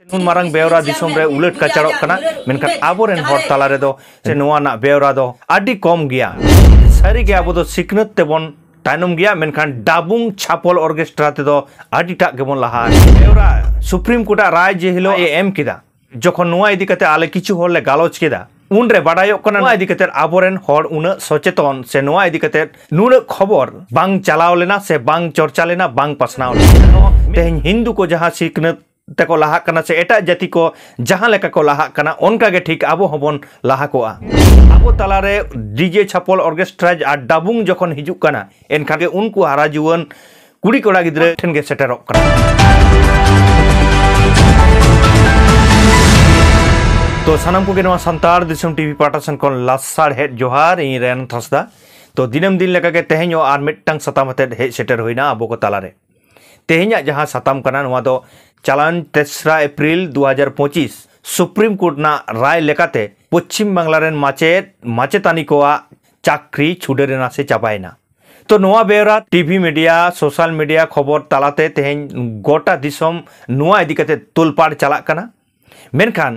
nun marang beura disom re ulet kacarok kana menkan aboren hor talare do se noa na beura do adi kom gya sari ge abo do siknat tebon tainum gya menkan dabung chapol orchestra te do adi tak gebon laha beura supreme court ray je hilo em kida jokhon noa idi kate ale kichu hor le galoch kida unre badayok kana noa idi kate aboren hor una socheton se noa idi kate nuna khobor bang chalao lena se bang chorcha lena bang pasnao tehn hindu ko jaha siknat teko lahak kana se eta jati ko jahan leka ko lahak kana onka ge thik abo hobon lahakoa abo talare DJ chapol orchestra ar dabung jokhon hijuk kana enkhan ge unku hara juwan kuri koda gidre ten ge seterok kana to sanam ko ge noa santar disum TV patasan kon lassar het johar in ren thasda to dinam din leka ge tehenyo ar mittang satam hate he seter hoina abo ko talare tehenya jaha satam kana noa do challan 3 April 2025 supreme court ना राय लेकाते पश्चिम बांग्लारेन माचेतानी कोआ चाकरी छुडेरेना से चापायना तो नोआ बेरा TV media social media खबर तालाते तेहेन गोटा दिसम नोआ इदिकते तुलपाड़ चलाक कना मेनखान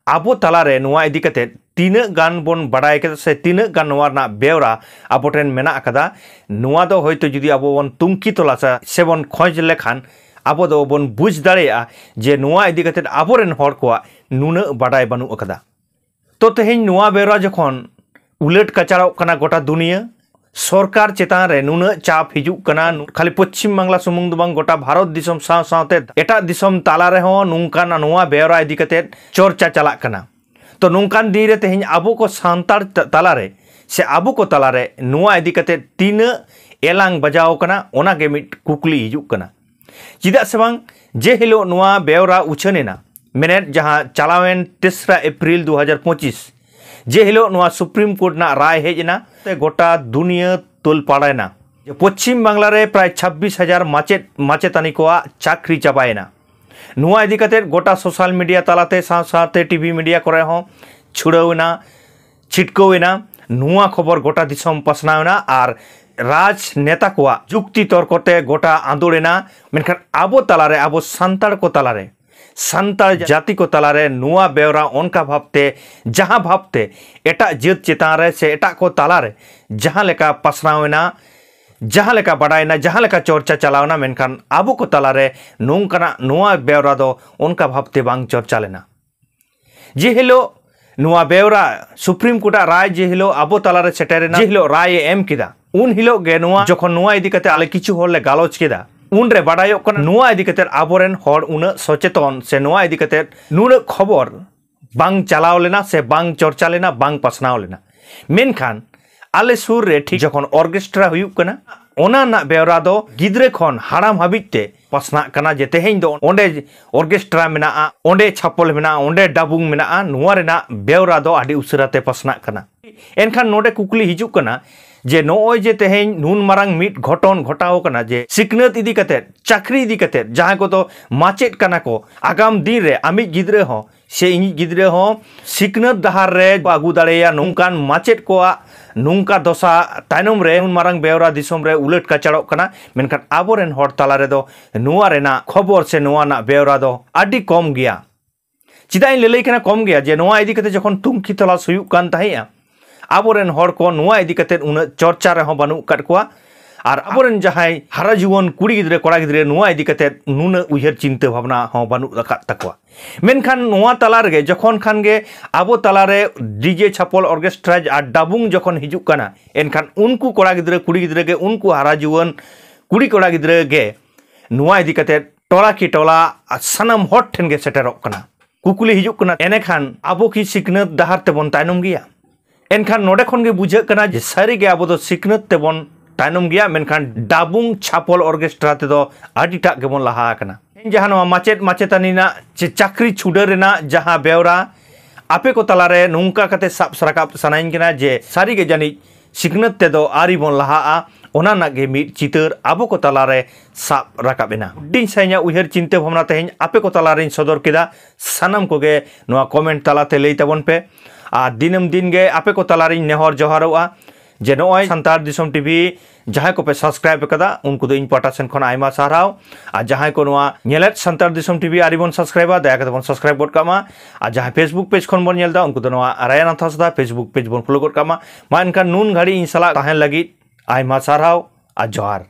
आबो तालारे नोआ इदिकते तीन गान बोन बड़ाय के से तीन गान नोआ ना बेरा आबोटेन मेना अकदा नोआ दो होयतो जुदी आबो बोन तुमकी तोलासा सेबन खोज लेखान abo do bon buj dareya je noa idi kate aboren hor ko nuna badai banu akada to tehin noa bera jokhon ulet kacharok kana gota dunia सरकार चेतान रे नुना चाप हिजुक कना खाली पश्चिम बांग्ला सुमुंग दो बांग गोटा भारत दिसम सावते एटा दिसम ताला रे हो नुंकान नोआ बेरा इदी कते चर्चा चलाक कना तो नुंकान दिन रे तेहिन आबो को सांतार ताला रे से आबो को ताला रे नोआ इदी कते तीन एलांग बजाव कना ओना गे मिट कुकली हिजुक कना चिदा से बांग जे हिलो नोआ बेवरा उछनेना मेनेट जहां चालावेन 3 एप्रिल 2025 जे हिलो नोआ सुप्रीम कोर्ट ना राय हेजना ते गोटा दुनिया तुल पाड़ायना पश्चिम बांग्ला रे प्राय 26,000 माचेतानी कोआ चाकरी चापायना नोआ इदी कते गोटा सोशल मीडिया तालाते साथे टीवी मीडिया करे हो छुड़ावना छिटकोवेना नोआ खबर गोटा दिसम पसनावना आर राजनेता को जुक्ति तर्कते गोटा आंदोलना मेनखान आबो तालारे आबो सांतार को तालारे सांतार जाति को तालारे नोआ बेवरा उनका भावते जहां भावते एटा जित चेतान रे से एटा को तालारे जहां लेका पसनावना जहां लेका बड़ायना जहां लेका चर्चा चलावना मेनखान आबो को तालारे नोंकाना नोआ बेवरा दो उनका भावते बांग चर्चा लेना जे हिलो नोआ बेवरा सुप्रीम कोर्ट राय जे हिलो आबो तालारे सेटेरेना जे हिलो राय एम किदा उन हिलो गे नोआ जखन नोआ इदी कते आले किछु हर ले गालोच केदा उन रे बाडायक कना नोआ इदी कते आबोरेन हर उना सचेतन से नोआ इदी कते नुना खबर बांग चलाव लेना से बांग चर्चा लेना बांग पसनाव लेना मेनखान आले सुर रे ठीक जखन ऑर्केस्ट्रा हुयुक कना ओना ना बेवरा दो गिद्रे खन हाराम हाबिते पसना कना जे तेहेन दो ओंडे ऑर्केस्ट्रा मेना ओंडे छापल मेना ओंडे डाबुंग मेना नोआ रेना बेवरा दो आडी उसराते पसना कना एनखान नोडे कुकली हिजुक कना जे नोय जे तेहेन नुन मारंग मिट घटन घटाव कना जे सिकनत इदी कते चाकरी इदी कते जहां को तो माचेट कना को आगाम दिन रे आमी गिद्रे हो से इनी गिद्रे हो सिकनत दहार रे आगु दाड़ेया नुंकान माचेट को नुंका दशा तायनम रे नुन मारंग बेवरा दिसम रे उलट काचाड़क कना मेनखान आबोरेन हर ताला रे दो नोआ रेना खबर से नोआ ना बेवरा दो आडी कम गया चिदा इन लेलै कना कम गया जे नोआ इदी कते जखन तुमकी तलाश हुयुक कान ताहेया आबोरेन हर को नोआ इदी कते उन चर्चा रे हो बानु कट कोआ और आबोरेन जहाय हारा जीवन कुड़ी गिद्रे कोड़ा गिद्रे नोआ इदी कते नुन उयहर चिंता भावना हो बानु रखा तकवा मेनखान नोआ ताला रे जखन खान गे आबो ताला रे डीजे छापल ऑर्केस्ट्रा और डाबुंग जखन हिजुक कना एनखान उनको कोड़ा गिद्रे कुड़ी गिद्रे गे उनको हारा जीवन कुड़ी कोड़ा गिद्रे गे नोआ इदी कते टोला की टोला सनम हट ठेन गे सेटेरक कना कुकुली हिजुक कना एनेखान आबो की सिकनत दहार तेबन तायनम गया एनखान नोडे खन गे बुझे कना जे सारी गे आबो दो सिकनत तेबन तायनम गया मेनखान डाबुंग छापल ऑर्केस्ट्रा ते दो आडिटा गेबन लाहा कना जहां नोआ माचेट माचेतानी ना चाकरी छुडर रेना जहां बेवरा आपे को तालारे नुंका कते साब सराकाब सनाइन कना जे सारी गे जानी सिकनत ते दो आरी बन लाहा ओना ना गे मिट चितर आबो को तालारे साब राकाबेना दिन साइना उहर चिंता भावना तेहेन आपे को तालारे सदर केदा सानाम को गे नोआ कमेंट तालाते लई ताबन पे आ दिनम दिन गे आपे को तालारे नेहर जोहारोआ जे नॉय संतार दिसम टीवी जहां को पे सब्सक्राइब कदा उनको दो इन पाटा सेन खन आयमा साराव आ जहां को नवा नेलेट संतार दिसम टीवी आरिबन सब्सक्राइबा दया कते बन सब्सक्राइब गड कामा आ जहां फेसबुक पेज खन बन नेलदा उनको दो नवा रायनाथ हंसदा फेसबुक पेज बन फॉलो गड कामा मा इनका नून घड़ी इन सला ताहें लगी आयमा साराव आ जोहार।